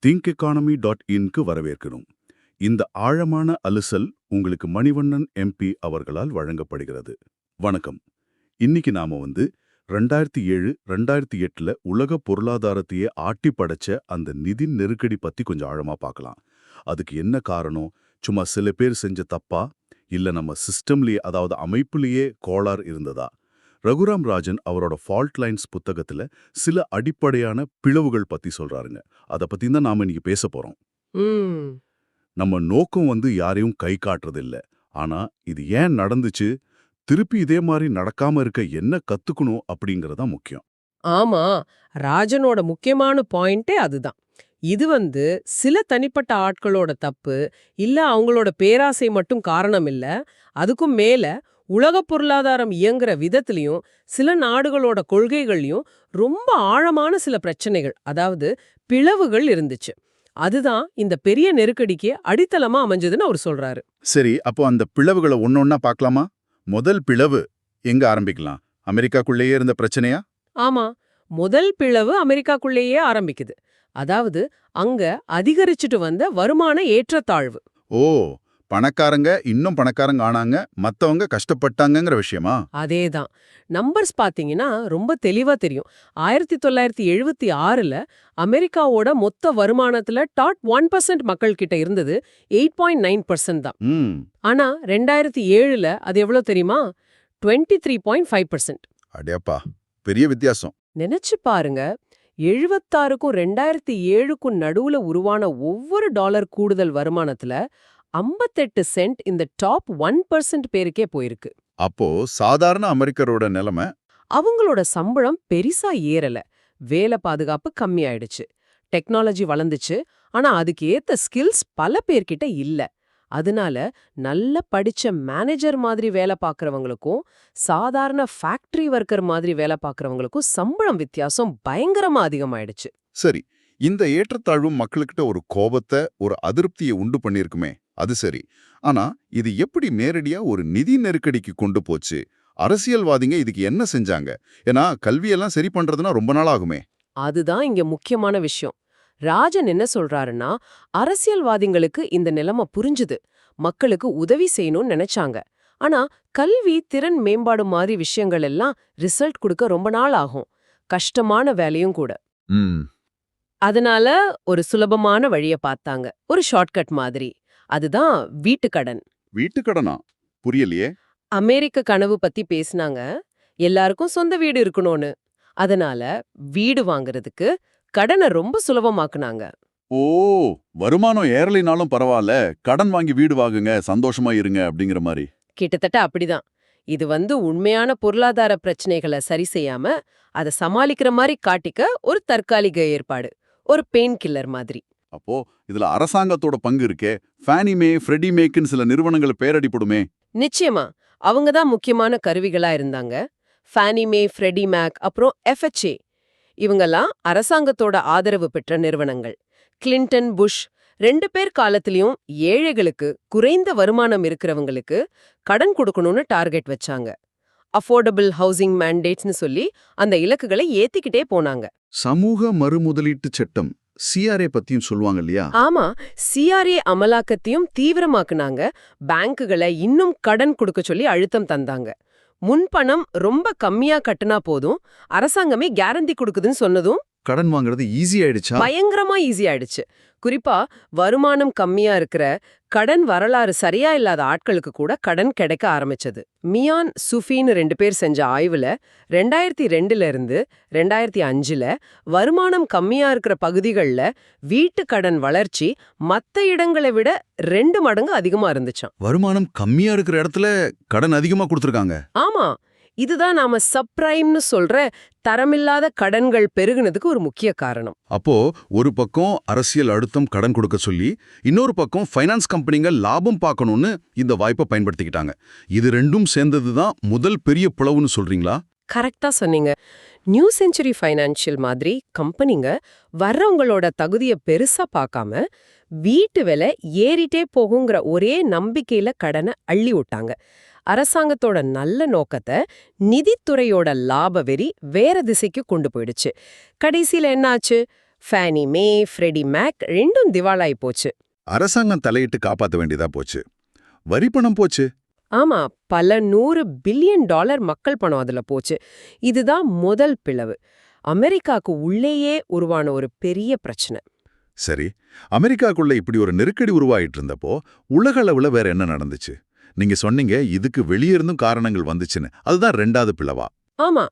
thinkeconomy.in-க்கு வரவேற்கிறோம். இந்த ஆழமான அலசல் உங்களுக்கு மணிவண்ணன் எம்பி அவர்களால் வழங்கப்படுகிறது. வணக்கம். இன்னைக்கு நாம 2007 2008ல உலக பொருளாதாரத்தையே ஆட்டி படைச்ச அந்த நிதி நெருக்கடி பத்தி கொஞ்சம் ஆழமா பார்க்கலாம். அதுக்கு என்ன காரணம்? சும்மா சில பேர் செஞ்ச தப்பா, இல்ல நம்ம சிஸ்டம்லயே, அதாவது அமைப்புலயே கோளாறு இருந்ததா? ரகுராம் ராஜன் அவரோட ஃபால்ட் லைன்ஸ் புத்தகத்துல சில அடிப்படையான பிளவுகள் பத்தி சொல்றாருங்க. அதை பத்தி தான் நாம இன்னைக்கு பேச போறோம். ம் நம்ம நோக்கம் யாரையும் கை காட்டுறது இல்ல. ஆனா இது ஏன் நடந்துச்சு, திருப்பி இதே மாதிரி நடக்காம இருக்க என்ன கத்துக்கணும் அப்படிங்கறதா முக்கியம். ஆமா, ராஜனோட முக்கியமான பாயிண்டே அதுதான். இது சில தனிப்பட்ட ஆட்களோட தப்பு, இல்ல அவங்களோட பேராசை மட்டும் காரணம் இல்ல. அதுக்கும் மேல உலக பொருளாதாரம் இயங்குற விதத்திலையும் சில நாடுகளோட கொள்கைகள்லயும் ரொம்ப ஆழமான சில பிரச்சனைகள், அதாவது பிளவுகள் இருந்துச்சு. அதுதான் இந்த பெரிய நெருக்கடிக்கு அடித்தளமா அமைஞ்சதுன்னு அவர் சொல்றாரு. சரி, அப்போ அந்த பிளவுகளை ஒன்னொன்னா பார்க்கலாமா? முதல் பிளவு எங்க ஆரம்பிக்கலாம்? அமெரிக்காக்குள்ளேயே இருந்த பிரச்சனையா? ஆமா, முதல் பிளவு அமெரிக்காக்குள்ளேயே ஆரம்பிக்குது. அதாவது அங்க அதிகரிச்சுட்டு வந்த வருமான ஏற்றத்தாழ்வு. ஓ, பணக்காரங்க இன்னும் பணக்காரங்க ஆனாங்க, மத்தவங்க கஷ்டப்பட்டாங்கங்கிற விஷயமா? அதேதான். நம்பர்ஸ் பாத்தீங்கன்னா ரொம்ப தெளிவா தெரியும். 1976ல அமெரிக்காவோட மொத்த வருமானத்துல டாப் 1% மக்கள் கிட்ட இருந்தது 8.9% தான். ம். ஆனா 2007ல அது எவ்வளவு தெரியுமா? 23.5%. அடேப்பா, பெரிய வித்தியாசம். நினைச்சு பாருங்க, 76க்கும் 2007க்கும் நடுவுல உருவான ஒவ்வொரு டாலர் கூடுதல் வருமானத்துல 58 சென்ட் இந்த டாப் 1% பேருக்கே போயிருக்கு. அப்போ சாதாரண அமெரிக்கரோட நிலைமை? அவங்களோட சம்பளம் பெரிசா ஏறல, வேலை பாதுகாப்பு கம்மியாயிடுச்சு, டெக்னாலஜி வளர்ந்துச்சு, ஆனா அதுக்கு ஏத்த ஸ்கில்ஸ் பல பேர்கிட்ட இல்ல. அதனால நல்ல படிச்ச மேனேஜர் மாதிரி வேலை பார்க்கறவங்களுக்கும் சாதாரண ஃபேக்டரி ஒர்க்கர் மாதிரி வேலை பார்க்கறவங்களுக்கும் சம்பளம் வித்தியாசம் பயங்கரமா அதிகமாயிடுச்சு. சரி, இந்த ஏற்றத்தாழ்வும் மக்களுக்கிட்ட ஒரு கோபத்தை, ஒரு அதிருப்தியை உண்டு பண்ணிருக்குமே, அது சரி. ஆனா இது எப்படி நேரடியா ஒரு நிதி நெருக்கடிக்கு கொண்டு போச்சு? அரசியல்வாதிங்க இதுக்கு என்ன செஞ்சாங்க? ஏன்னா கல்வியெல்லாம் சரி பண்றதுன்னா ரொம்ப நாள் ஆகுமே. அதுதான் இங்க முக்கியமான விஷயம். ராஜன் என்ன சொல்றாருன்னா, அரசியல்வாதிங்களுக்கு இந்த நிலைமை புரிஞ்சுது, மக்களுக்கு உதவி செய்யணும்னு நினைச்சாங்க. ஆனா கல்வி, திறன் மேம்பாடு மாதிரி விஷயங்கள் எல்லாம் ரிசல்ட் கொடுக்க ரொம்ப நாள் ஆகும், கஷ்டமான வேலையும் கூட. ம். அதனால ஒரு சுலபமான வழிய பார்த்தாங்க, ஒரு ஷார்ட்கட் மாதிரி. அதுதான் வீட்டுக்கடன். வீட்டுக்கடனா? புரியலையே. அமெரிக்க கனவு பத்தி பேசினாங்க, எல்லாருக்கும் சொந்த வீடு இருக்கணும்னு. அதனால வீடு வாங்குறதுக்கு கடனை ரொம்ப சுலபமாக்குனாங்க. ஓ, வருமானம் ஏறலைனாலும் பரவாயில்ல, கடன் வாங்கி வீடு வாங்குங்க, சந்தோஷமா இருங்க அப்படிங்கிற மாதிரி. கிட்டத்தட்ட அப்படிதான். இது உண்மையான பொருளாதார பிரச்சனைகளை சரி செய்யாம அதை சமாளிக்கிற மாதிரி காட்டிக்க ஒரு தற்காலிக ஏற்பாடு, ஒரு பெயின் கில்லர் மாதிரி. அப்போ இதுல அரசாங்கத்தோட பங்கு இருக்கே. ஃபேனி மே, ஃப்ரெடி மேக்குன்னு சில நிறுவனங்கள் பேரடிப்படுமே. நிச்சயமா, அவங்க தான் முக்கியமான கருவிகளா இருந்தாங்க. ஃபேனி மே, ஃப்ரெடி மேக், அப்புறம் எஃப்ஹெச்ஏ, இவங்கெல்லாம் அரசாங்கத்தோட ஆதரவு பெற்ற நிறுவனங்கள். கிளின்டன், புஷ் 2 பேர் காலத்திலயும் ஏழைகளுக்கு, குறைந்த வருமானம் இருக்கிறவங்களுக்கு கடன் கொடுக்கணும்னு டார்கெட் வச்சாங்க. அஃபோர்டபிள் ஹவுசிங் மேண்டேட்ஸ்னு சொல்லி அந்த இலக்குகளை ஏத்திக்கிட்டே போனாங்க. சமூக மறுமுதலீட்டு சட்டம், சிஆர்ஏ பத்தியும் சொல்லுவாங்க இல்லையா? ஆமா, சிஆர்ஏ அமலாக்கத்தையும் தீவிரமாக்குனாங்க. பேங்குகளை இன்னும் கடன் கொடுக்க சொல்லி அழுத்தம் தந்தாங்க. முன்பணம் ரொம்ப கம்மியா கட்டுனா போதும், அரசாங்கமே கேரண்டி கொடுக்குதுன்னு சொன்னதும் கடன் வாங்குறது ஈஸி ஆயிடுச்சா? பயங்கரமா ஈஸி ஆயிடுச்சு. குறிப்பா வருமானம் கம்மியா இருக்கிற, கடன் வரலாறு சரியா இல்லாத ஆட்களுக்கு கூட கடன் கிடைக்க ஆரம்பிச்சது. மியான் சுஃபின்னு 2 பேர் செஞ்ச ஆய்வுல 2002ல இருந்து 2005ல வருமானம் கம்மியா இருக்கிற பகுதிகள்ல வீட்டு கடன் வளர்ச்சி மத்த இடங்களை விட 2 மடங்கு அதிகமா இருந்துச்சாம். வருமானம் கம்மியா இருக்கிற இடத்துல கடன் அதிகமா கொடுத்திருக்காங்க. ஆமா, இதுதான் நாம சப்ரைம்னு சொல்ற தரமில்லாத கடன்கள் பெருகுனதுக்கு ஒரு முக்கிய காரணம். அப்போ ஒரு பக்கம் அரசியல் அழுத்தம் கடன் கொடுக்க சொல்லி, இன்னொரு பக்கம் ஃபைனான்ஸ் கம்பெனிங்க லாபம் பார்க்கணும்னு இந்த வாய்ப்பை பயன்படுத்திக்கிட்டாங்க. இது ரெண்டும் சேர்ந்ததுதான் முதல் பெரிய பிளவுன்னு சொல்றீங்களா? கரெக்டா சொன்னீங்க. நியூ செஞ்சுரி ஃபைனான்ஷியல் மாதிரி கம்பெனிங்க வர்றவங்களோட தகுதியை பெருசா பார்க்காம வீட்டு விலை ஏறிட்டே போகுங்கிற ஒரே நம்பிக்கையில கடனை அள்ளி விட்டாங்க. அரசாங்கத்தோட நல்ல நோக்கத்தை நிதித்துறையோட லாப வெறி வேற திசைக்கு கொண்டு போயிடுச்சு. கடைசியில என்ன ஆச்சு? ஃபேனி மே, ஃப்ரெடி மேக் ரெண்டும் திவாலாயி போச்சு. அரசாங்கம் தலையிட்டு காப்பாத்த வேண்டியதா போச்சு. வரி பணம் போச்சு. ஆமா, பல 100 பில்லியன் டாலர் மக்கள் பணம் அதுல போச்சு. இதுதான் முதல் பிளவு. அமெரிக்காக்கு உள்ளேயே உருவான ஒரு பெரிய பிரச்சனை. சரி, அமெரிக்காக்குள்ள இப்படி ஒரு நெருக்கடி உருவாயிட்டு இருந்தப்போ உலக அளவுல வேற என்ன நடந்துச்சு? நீங்க சொன்னீங்க இதுக்கு வெளியே இருந்தும் காரணங்கள் வந்துச்சுன்னு. அதுதான் 2வது பிளவா? ஆமா,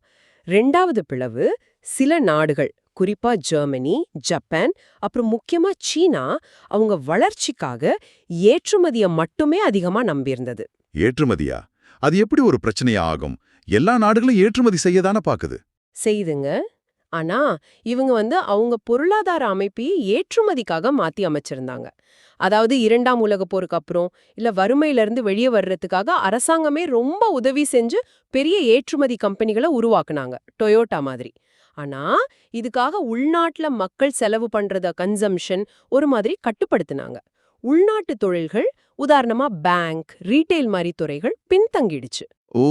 2வது பிளவு சில நாடுகள், குறிப்பா ஜெர்மனி, ஜப்பான், அப்புறம் முக்கியமா சீனா, அவங்க வளர்ச்சிக்காக ஏற்றுமதியை மட்டுமே அதிகமா நம்பியிருந்தது. ஏற்றுமதியா? அது எப்படி ஒரு பிரச்சனையா ஆகும்? எல்லா நாடுகளும் ஏற்றுமதி செய்யதானே பாக்குது. செய்துங்க. ஆனா இவங்க அவங்க பொருளாதார அமைப்பையே ஏற்றுமதிக்காக மாத்தி அமைச்சிருந்தாங்க. அதாவது 2ஆம் உலகப் போருக்கு அப்புறம் இல்ல வறுமையிலிருந்து வெளியே வர்றதுக்காக அரசாங்கமே ரொம்ப உதவி செஞ்சு பெரிய ஏற்றுமதி கம்பெனிகளை உருவாக்குனாங்க, டொயோட்டா மாதிரி. ஆனா இதுக்காக உள்நாட்டுல மக்கள் செலவு பண்றத கன்சம்ஷன் ஒரு மாதிரி கட்டுப்படுத்தினாங்க. உள்நாட்டு தொழில்கள், உதாரணமா பேங்க், ரீட்டைல் மாதிரி துறைகள் பின்தங்கிடுச்சு. ஓ,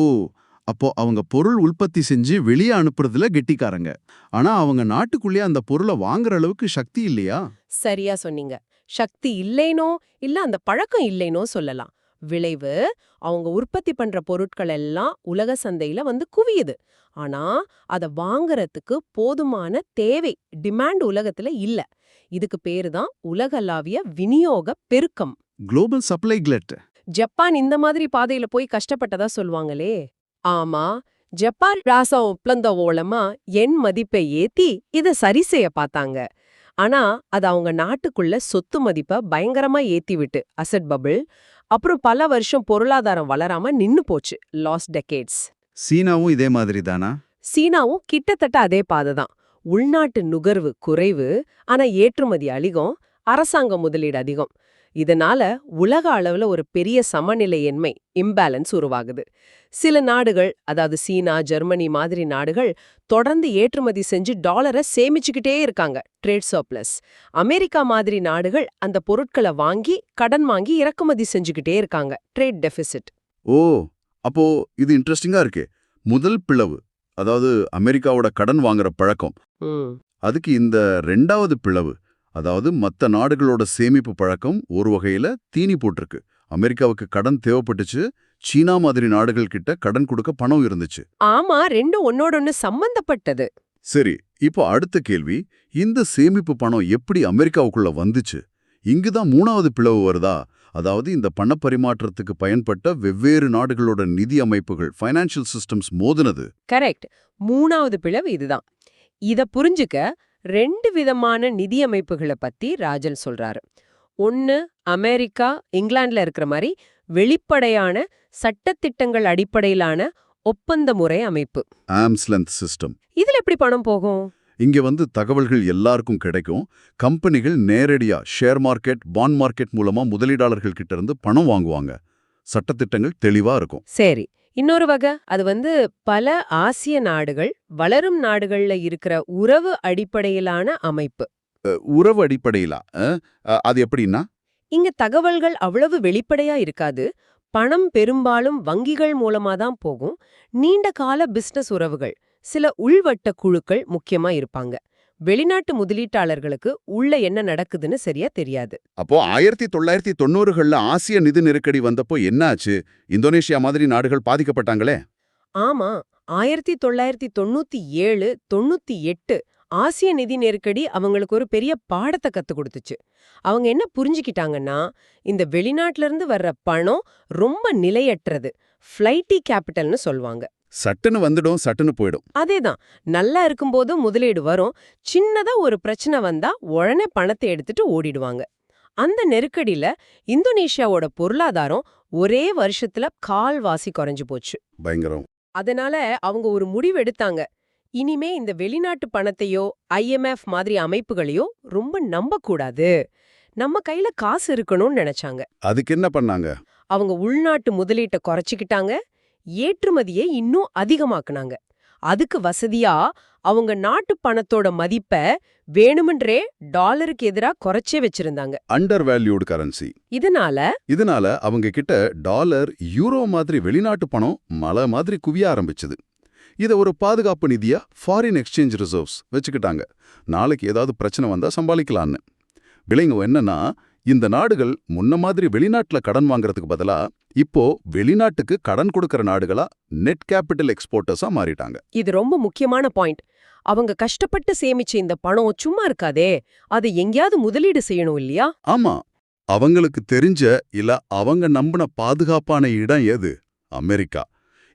அப்போ அவங்க பொருள் உற்பத்தி செஞ்சு வெளியே அனுப்புறதுல கெட்டிக்காரங்க. ஆனா அவங்க நாட்டுக்குள்ளேயே அந்த பொருளை வாங்குற அளவுக்கு சக்தி இல்லையா? சரியா சொன்னீங்க. சக்தி இல்லைனோ இல்ல அந்த பழக்கம் இல்லைனோ சொல்லலாம். விளைவு, அவங்க உற்பத்தி பண்ற பொருட்கள் எல்லாம் உலக சந்தையில வந்து குவியுது. ஆனா அத வாங்குறதுக்கு போதுமான தேவை, டிமாண்ட் உலகத்துல இல்ல. இதுக்கு பேரு தான் உலகளாவிய விநியோக பெருக்கம். Global supply கிளட். ஜப்பான் இந்த மாதிரி பாதையில போய் கஷ்டப்பட்டதா சொல்லுவாங்களே. ஆமா, ஜப்பான் ராசா ஒப்பந்த மூலமா எண் மதிப்பை ஏத்தி இத சரி செய்ய பார்த்தாங்க. ஆனா அது அவங்க நாட்டுக்குள்ள சொத்து மதிப்பை பயங்கரமா ஏத்தி விட்டு அசெட் பபிள், அப்புறம் பல வருஷம் பொருளாதாரம் வளராம நின்னு போச்சு. Last decades. சீனாவும் இதே மாதிரி தானா? சீனாவும் கிட்டத்தட்ட அதே பாதை தான். உள்நாட்டு நுகர்வு குறைவு, ஆனா ஏற்றுமதி அதிகம், அரசாங்க முதலீடு அதிகம். இதனால உலக அளவுல ஒரு பெரிய சமநிலையின்மை, இம்பேலன்ஸ் உருவாகுது. சில நாடுகள், அதாவது சீனா, ஜெர்மனி மாதிரி நாடுகள் தொடர்ந்து ஏற்றுமதி செஞ்சு டாலரை சேமிச்சுக்கிட்டே இருக்காங்க, ட்ரேட் சர்ப்ளஸ். அமெரிக்கா மாதிரி நாடுகள் அந்த பொருட்களை வாங்கி கடன் வாங்கி இறக்குமதி செஞ்சுக்கிட்டே இருக்காங்க, ட்ரேட் டெபிசிட். ஓ, அப்போ இது இன்ட்ரெஸ்டிங்கா இருக்கே. முதல் பிளவு, அதாவது அமெரிக்காவோட கடன் வாங்குற பழக்கம், அதுக்கு இந்த 2வது பிளவு, அதாவது மத்த நாடுகளோட சேமிப்பு பழக்கம் ஒரு வகையில தீனி போட்டிருக்கு. அமெரிக்காவுக்கு கடன் தேவைப்பட்டுச்சு, சீனா மாதிரி நாடுகள் கிட்ட கடன் கொடுக்க பணம் இருந்துச்சு. ஆமா, ரெண்டும் ஒன்னோடொன்னு சம்பந்தப்பட்டது. சரி, இப்போ அடுத்த கேள்வி, இந்த சேமிப்பு பணம் எப்படி அமெரிக்காவுக்குள்ள வந்துச்சு? இங்குதான் 3வது பிளவு வருதா? அதாவது இந்த பணப்பரிமாற்றத்துக்கு பயன்பட்ட வெவ்வேறு நாடுகளோட நிதி அமைப்புகள், ஃபைனான்சியல் சிஸ்டம்ஸ் மோதுனது. கரெக்ட். 3வது பிளவு இதுதான். இத புரிஞ்சுக்க 2 விதமான நிதி அமைப்புகளை பத்தி ராஜன் சொல்றாரு. ஒன்னு, அமெரிக்கா, இங்கிலாந்துல இருக்கிற மாதிரி வெளிப்படையான சட்டத்திட்டங்கள் அடிப்படையிலான ஒப்பந்த முறை அமைப்பு. Arms length system. இதுல எப்படி பணம் போகும்? இங்க தகவல்கள் எல்லாருக்கும் கிடைக்கும். கம்பெனிகள் நேரடியா ஷேர் மார்க்கெட், பாண்ட் மார்க்கெட் மூலமா முதலீடாளர்கள் கிட்ட இருந்து பணம் வாங்குவாங்க. சட்டத்திட்டங்கள் தெளிவா இருக்கும். சரி, இன்னொரு வகை, அது பல ஆசிய நாடுகள், வளரும் நாடுகள்ல இருக்கிற உறவு அடிப்படையிலான அமைப்பு. உறவு அடிப்படையிலா? அது எப்படின்னா? இங்க தகவல்கள் அவ்வளவு வெளிப்படையா இருக்காது. பணம் பெரும்பாலும் வங்கிகள் மூலமா தான் போகும். நீண்ட கால பிசினஸ் உறவுகள், சில உள்வட்ட குழுக்கள் முக்கியமா இருப்பாங்க. வெளிநாட்டு முதலீட்டாளர்களுக்கு உள்ள என்ன நடக்குதுன்னு சரியா தெரியாது. அப்போ 1990கள்ல ஆசிய நிதி நெருக்கடி வந்தப்போ என்ன ஆச்சு? இந்தோனேஷியா மாதிரி நாடுகள் பாதிக்கப்பட்டாங்களே. ஆமா, 1997, 98 ஆசிய நிதி நெருக்கடி அவங்களுக்கு ஒரு பெரிய பாடத்தை கத்து கொடுத்துச்சு. அவங்க என்ன புரிஞ்சுக்கிட்டாங்கன்னா, இந்த வெளிநாட்டுல இருந்து வர்ற பணம் ரொம்ப நிலையற்றது, ஃப்ளைட்டி கேபிட்டல்னு சொல்லுவாங்க. சட்டுன்னு வந்துடும், சட்டுன்னு போயிடும். அதேதான், நல்லா இருக்கும்போது முதலீடு வரும், சின்னதா ஒரு பிரச்சனை வந்தா உடனே பணத்தை எடுத்துட்டு ஓடிடுவாங்க. அந்த நெருக்கடியில இந்தோனேஷியாவோட பொருளாதாரம் ஒரே வருஷத்துல கால்வாசி குறைஞ்சு போச்சு. பயங்கரம். அதனால அவங்க ஒரு முடிவு எடுத்தாங்க. இனிமே இந்த வெளிநாட்டு பணத்தையோ IMF மாதிரி அமைப்புகளையோ ரொம்ப நம்பக்கூடாது, நம்ம கையில காசு இருக்கணும்னு நினைச்சாங்க. அதுக்கு என்ன பண்ணாங்க? அவங்க உள்நாட்டு முதலீட்டை குறைச்சிக்கிட்டாங்க, ஏற்றுமதியை இன்னும் அதிகமாக்குனாங்க. அதுக்கு வசதியா அவங்க நாட்டு பணத்தோட மதிப்பை வேணுமென்றே டாலருக்கு எதிரா குறைச்சே வச்சிருந்தாங்க. Under valued currency. இதனால அவங்க கிட்ட டாலர், யூரோ மாதிரி வெளிநாட்டு பணம் மலை மாதிரி குவிய ஆரம்பிச்சது. இதை ஒரு பாதுகாப்பு நிதியா ஃபாரின் எக்ஸ்சேஞ்ச் ரிசர்வ்ஸ் வச்சுக்கிட்டாங்க. நாளைக்கு ஏதாவது பிரச்சனை வந்தா சமாளிக்கலான்னு. விளைங்க என்னன்னா, இந்த நாடுகள் முன்ன மாதிரி வெளிநாட்டுல கடன் வாங்குறதுக்கு பதிலா இப்போ வெளிநாட்டுக்கு கடன் கொடுக்கற நாடுகளா நெட் கேபிட்டல் எக்ஸ்போர்ட்டர்ஸா மாறிட்டாங்க. இது ரொம்ப முக்கியமான பாயிண்ட். அவங்க கஷ்டப்பட்டு சேமிச்ச இந்த பணம் சும்மா இருக்காதே, அது எங்கேயாவது முதலீடு செய்யணும் இல்லையா? ஆமா, அவங்களுக்கு தெரிஞ்ச இல்ல அவங்க நம்பின பாதுகாப்பான இடம் எது? அமெரிக்கா.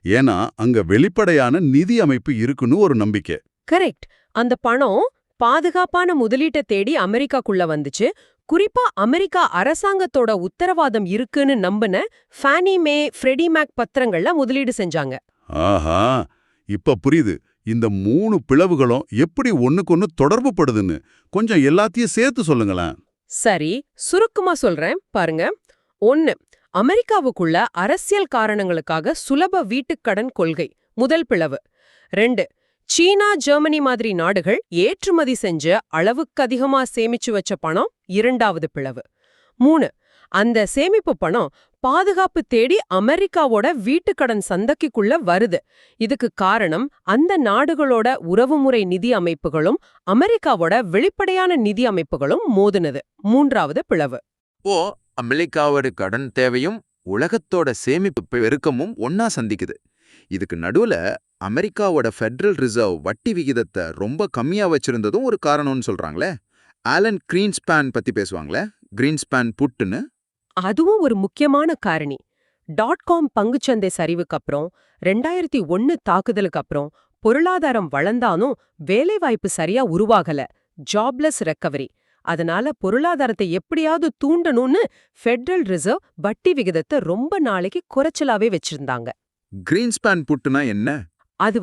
ஏன்னா அங்க வெளிப்படையான நிதி அமைப்பு இருக்குன்னு ஒரு நம்பிக்கை. கரெக்ட். அந்த பணம் பாதுகாப்பான முதலீட்டை தேடி அமெரிக்காக்குள்ள வந்துச்சு. குறிப்பா அமெரிக்கா அரசாங்கத்தோட உத்தரவாதம் இருக்குன்னு நம்பின ஃபேனி மே, ஃப்ரெடி மேக் பத்திரங்கள்ல முதலீடு செஞ்சாங்க. ஆஹா, இப்ப புரியுது. இந்த 3 பிளவுகளும் எப்படி ஒண்ணுக்கொன்னு தொடர்பு படுதுன்னு. கொஞ்சம் எல்லாத்தையும் சேர்த்து சொல்லுங்களேன். சரி, சுருக்கமா சொல்றேன் பாருங்க. 1. அமெரிக்காவுக்குள்ள அரசியல் காரணங்களுக்காக சுலப வீட்டுக்கடன் கொள்கை, முதல் பிளவு. 2. சீனா, ஜெர்மனி மாதிரி நாடுகள் ஏற்றுமதி செஞ்ச அளவுக்கு அதிகமா சேமிச்சு வச்ச பணம், இரண்டாவது பிளவு. 3. அந்த சேமிப்பு பணம் பாதுகாப்பு தேடி அமெரிக்காவோட வீட்டுக்கடன் சந்தைக்குள்ள வருது. இதுக்கு காரணம் அந்த நாடுகளோட உறவுமுறை நிதி அமைப்புகளும் அமெரிக்காவோட வெளிப்படையான நிதி அமைப்புகளும் மோதுனது, மூன்றாவது பிளவு. இப்போ அமெரிக்காவோட கடன் தேவையும் உலகத்தோட சேமிப்பு பெருக்கமும் ஒன்னா சந்திக்குது. இதுக்கு நடுவுல அமெரிக்காவோட ஃபெடரல் ரிசர்வ் வட்டி விகிதத்தை ரொம்ப கம்மியா வச்சிருந்ததும் ஒரு காரணம்னு சொல்றாங்களே. ஆலன் கிரீன்ஸ்பான் பத்தி பேசுவாங்களே, கிரீன்ஸ்பான் புட்டுன்னு. அதுவும் ஒரு முக்கியமான காரணி. .com பங்குச்சந்தை சரிவுக்கு அப்புறம் 2001 தாக்குதலுக்கு அப்புறம் பொருளாதாரம் வளர்ந்தாலும் வேலைவாய்ப்பு சரியா உருவாகல, ஜாப்லெஸ் ரெக்கவரி. அதனால பொருளாதாரத்தை எப்படியாவது தூண்டணும்னு ஃபெடரல் ரிசர்வ் வட்டி விகிதத்தை ரொம்ப நாளைக்கு குறைச்சலாவே வச்சிருந்தாங்க. கிரீன்ஸ்பான் புட்டுனா என்ன? அது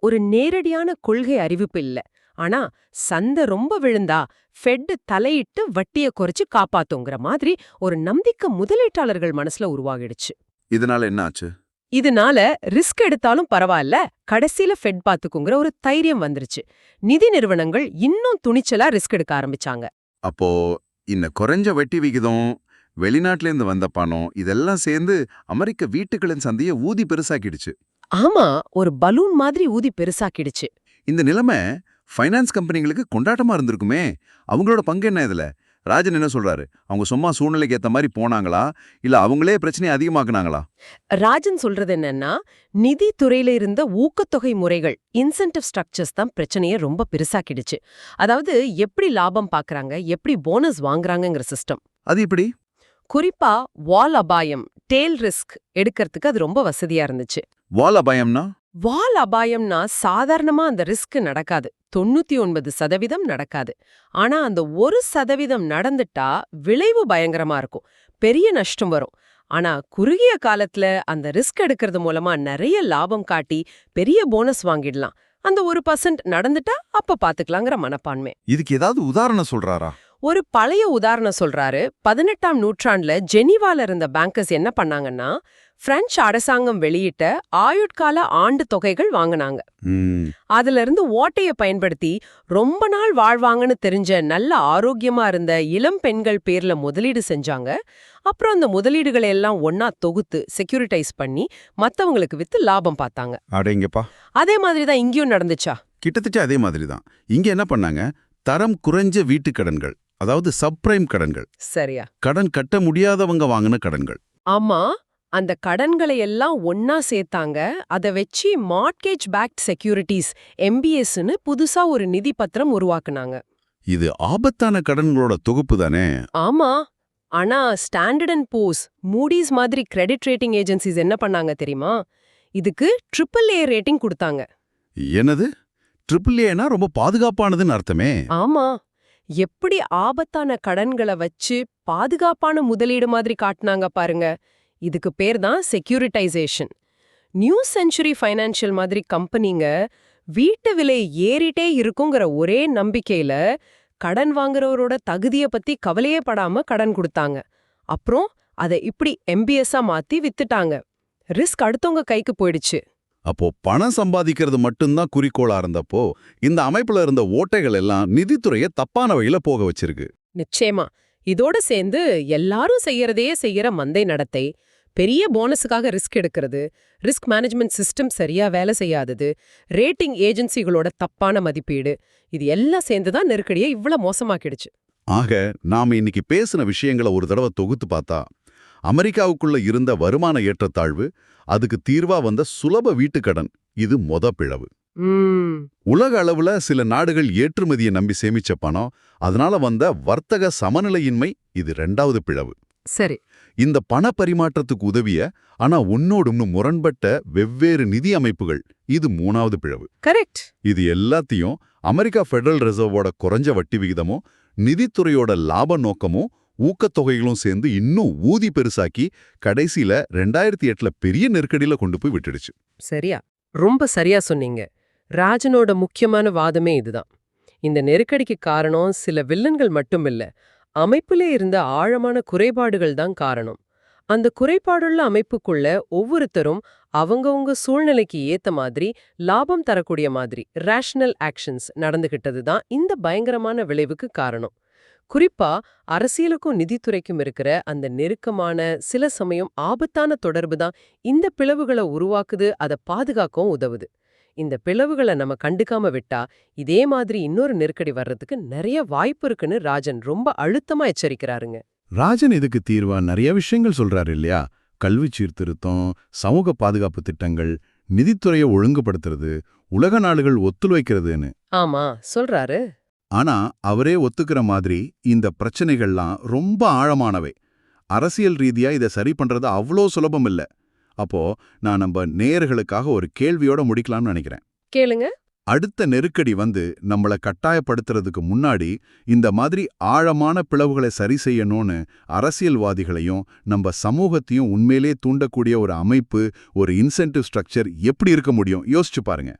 ஒரு நேரடியான கொள்கை அறிவிப்பு இல்ல. ஆனா சந்தை ரொம்ப விழுந்தா ஃபெட் தலையிட்டு வட்டிய குறைச்சு காப்பாத்துங்கிற மாதிரி ஒரு நம்பிக்கை முதலீட்டாளர்கள் மனசுல உருவாகிடுச்சு. இதனால என்ன ஆச்சு? இதனால ரிஸ்க் எடுத்தாலும் பரவாயில்ல, கடைசியில ஃபெட் பாத்துக்குங்கிற ஒரு தைரியம் வந்துருச்சு. நிதி நிறுவனங்கள் இன்னும் துணிச்சலா ரிஸ்க் எடுக்க ஆரம்பிச்சாங்க. அப்போ இந்த குறைஞ்ச வட்டி விகிதம், வெளிநாட்டிலேருந்து வந்த பணம், இதெல்லாம் சேர்ந்து அமெரிக்க வீட்டுகளின் சந்தையை ஊதி பெருசாக்கிடுச்சு. ஆமா, ஒரு பலூன் மாதிரி ஊதி பெருசாக்கிடுச்சு. இந்த நிலைமை ஃபைனான்ஸ் கம்பெனிகளுக்கு கொண்டாட்டமா இருந்திருக்குமே. அவங்களோட பங்கு என்ன இதுல? ராஜன் என்ன சொல்றாரு? அவங்க சும்மா சூழ்நிலைக்கு ஏத்த மாதிரி போனாங்களா, இல்ல அவங்களே பிரச்சனையை அதிகமாக்குனாங்களா? ராஜன் சொல்றது என்னன்னா, நிதித்துறையில இருந்த ஊக்கத்தொகை முறைகள், இன்சென்டிவ் ஸ்ட்ரக்சர்ஸ் தான் பிரச்சனையை ரொம்ப பெருசாக்கிடுச்சு. அதாவது எப்படி லாபம் பாக்குறாங்க, எப்படி போனஸ் வாங்குறாங்கங்கிற சிஸ்டம். அது எப்படி? குறிப்பா வால் அபாயம், டேல் ரிஸ்க் எடுக்கிறதுக்கு அது ரொம்ப வசதியா இருந்துச்சு. வால் அபாயம்னா? வால் அபாயம்னா சாதாரணமா அந்த ரிஸ்க் நடக்காது, 99% நடக்காது. ஆனா அந்த 1% நடந்துட்டா விளைவு பயங்கரமா இருக்கும், பெரிய நஷ்டம் வரும். ஆனா குறுகிய காலத்துல அந்த ரிஸ்க் எடுக்கிறது மூலமா நிறைய லாபம் காட்டி பெரிய போனஸ் வாங்கிடலாம். அந்த 1% நடந்துட்டா அப்ப பாத்துக்கலாங்கிற மனப்பான்மை. இதுக்கு ஏதாவது உதாரணம் சொல்றாரா? ஒரு பழைய உதாரணம் சொல்றாரு. 18ஆம் நூற்றாண்டுல ஜெனீவால இருந்த பேங்கர்ஸ் என்ன பண்ணாங்கன்னா, பிரெஞ்சு அரசாங்கம் வெளியிட்ட ஆயுட்கால ஆண்டு தொகைகள் வாங்கினாங்க. அதுல இருந்து ஓட்டைய பயன்படுத்தி ரொம்ப நாள் வாழ்வாங்கன்னு தெரிஞ்ச நல்ல ஆரோக்கியமா இருந்த இளம் பெண்கள் பேர்ல முதலீடு செஞ்சாங்க. அப்புறம் அந்த முதலீடுகளை எல்லாம் ஒன்னா தொகுத்து செக்யூரிட்டைஸ் பண்ணி மத்தவங்களுக்கு வித்து லாபம் பார்த்தாங்க. அடேங்கப்பா, அதே மாதிரிதான் இங்கேயும் நடந்துச்சா? கிட்டத்தட்ட அதே மாதிரி தான். இங்க என்ன பண்ணாங்க? தரம் குறைஞ்ச வீட்டு கடன்கள், அதாவது சப்ரைம் கடன்கள். சரியா? கடன் கட்ட முடியாதவங்க வாங்கின கடன்கள். ஆமா, அந்த கடன்களை எல்லாம் ஒன்னா சேர்த்தாங்க. அதை வச்சு மார்ட்கேஜ் பேக்ட் செக்யூரிட்டிஸ், MBSன்னு புதுசா ஒரு நிதி பத்திரம் உருவாக்குனாங்க. இது ஆபத்தான கடன்களோட தொகுப்பு தானே? ஆமா, ஆனா ஸ்டாண்டர்ட் அண்ட் பூர்ஸ், மூடிஸ் மாதிரி கிரெடிட் ரேட்டிங் ஏஜென்சிஸ் என்ன பண்ணாங்க தெரியுமா? இதுக்கு AAA ரேட்டிங் கொடுத்தாங்க. என்னது? AAAனா ரொம்ப பாதுகாப்பானதுன்னு அர்த்தமே. ஆமா, எப்படி ஆபத்தான கடன்களை வச்சு பாதுகாப்பான முதலீடு மாதிரி காட்டினாங்க பாருங்க. இதுக்கு பேர் தான் செக்யூரிட்டைசேஷன். நியூ செஞ்சுரி ஃபைனான்ஷியல் மாதிரி கம்பெனிங்க வீட்டு விலை ஏறிட்டே இருக்குங்கிற ஒரே நம்பிக்கையில கடன் வாங்குறவரோட தகுதியை பத்தி கவலையே படாம கடன் கொடுத்தாங்க. அப்புறம் அதை இப்படி MBSஆ மாத்தி வித்துட்டாங்க. ரிஸ்க் அடுத்தவங்க கைக்கு போயிடுச்சு. அப்போ பணம் சம்பாதிக்கிறது மட்டும்தான் குறிக்கோளா இருந்தப்போ இந்த அமைப்புல இருந்த ஓட்டைகள் எல்லாம் நிதித்துறையை தப்பான வழியில போக வச்சிருக்கு. நிச்சயமா. இதோட சேர்ந்து எல்லாரும் செய்யறதையே செய்யற மந்தை நடத்தை, பெரிய போனஸுக்காக ரிஸ்க் எடுக்கிறது, ரிஸ்க் மேனேஜ்மெண்ட் சிஸ்டம் சரியா வேலை செய்யாதது, ரேட்டிங் ஏஜென்சிகளோட தப்பான மதிப்பீடு, இது எல்லாம் சேர்ந்து தான் நெருக்கடியை இவ்ளோ மோசமாக்கிடுச்சு. ஆக நாம இன்னைக்கு பேசின விஷயங்களை ஒரு தடவை தொகுத்து பார்த்தா, அமெரிக்காவுக்குள்ள இருந்த வருமான ஏற்றத்தாழ்வு, அதுக்கு தீர்வா வந்த சுலப வீட்டுக்கடன், இது பிளவு. உலக அளவுல சில நாடுகள் ஏற்றுமதியை நம்பி சேமிச்ச பணம், அதனால வந்த வர்த்தக சமநிலையின்மை, இது 2வது பிளவு. சரி. இந்த பண பரிமாற்றத்துக்கு உதவிய ஆனா ஒன்னோடொன்னு முரண்பட்ட வெவ்வேறு நிதி அமைப்புகள், இது 3வது பிளவு. கரெக்ட். இது எல்லாத்தையும் அமெரிக்கா ஃபெடரல் ரிசர்வோட குறைஞ்ச வட்டி விகிதமும் நிதித்துறையோட லாப நோக்கமும் ஊக்கத்தொகைகளும் சேர்ந்து இன்னும் ஊதி பெருசாக்கி கடைசியில 2008ல பெரிய நெருக்கடியில கொண்டு போய் விட்டுடுச்சு. சரியா, ரொம்ப சரியா சொன்னீங்க. ராஜனோட முக்கியமான வாதமே இதுதான். இந்த நெருக்கடிக்கு காரணம் சில வில்லன்கள் மட்டும் இல்ல, அமைப்பிலே இருந்த ஆழமான குறைபாடுகள் தான் காரணம். அந்த குறைபாடுள்ள அமைப்புக்குள்ள ஒவ்வொருத்தரும் அவங்கவங்க சூழ்நிலைக்கு ஏத்த மாதிரி லாபம் தரக்கூடிய மாதிரி ரேஷனல் ஆக்ஷன்ஸ் நடந்துகிட்டது தான் இந்த பயங்கரமான விளைவுக்கு காரணம். குறிப்பா அரசியலுக்கும் நிதித்துறைக்கும் இருக்கிற அந்த நெருக்கமான, சில சமயம் ஆபத்தான தொடர்பு தான் இந்த பிளவுகளை உருவாக்குது, அதை பாதுகாக்கவும் உதவுது. இந்த பிளவுகளை நம்ம கண்டுக்காம விட்டா இதே மாதிரி இன்னொரு நெருக்கடி வர்றதுக்கு நிறைய வாய்ப்பு இருக்குன்னு ராஜன் ரொம்ப அழுத்தமா எச்சரிக்கிறாருங்க. ராஜன் இதுக்கு தீர்வா நிறைய விஷயங்கள் சொல்றாரு இல்லையா? கல்வி சீர்திருத்தம், சமூக பாதுகாப்பு திட்டங்கள், நிதித்துறையை ஒழுங்குபடுத்துறது, உலக நாடுகள் ஒத்துழைக்கிறதுன்னு. ஆமா, சொல்றாரு. ஆனா அவரே ஒத்துக்கிற மாதிரி இந்த பிரச்சனைகள்லாம் ரொம்ப ஆழமானவை. அரசியல் ரீதியா இதை சரி பண்றது அவ்வளோ சுலபம் இல்ல. அப்போ நான் நம்ம நேயர்களுக்காக ஒரு கேள்வியோட முடிக்கலாம்னு நினைக்கிறேன். கேளுங்க. அடுத்த நெருக்கடி வந்து நம்மள கட்டாயப்படுத்துறதுக்கு முன்னாடி இந்த மாதிரி ஆழமான பிளவுகளை சரி செய்யணும்னு அரசியல்வாதிகளையும் நம்ம சமூகத்தையும் உண்மையிலே தூண்டக்கூடிய ஒரு அமைப்பு, ஒரு இன்சென்டிவ் ஸ்ட்ரக்சர் எப்படி இருக்க முடியும் யோசிச்சு பாருங்க.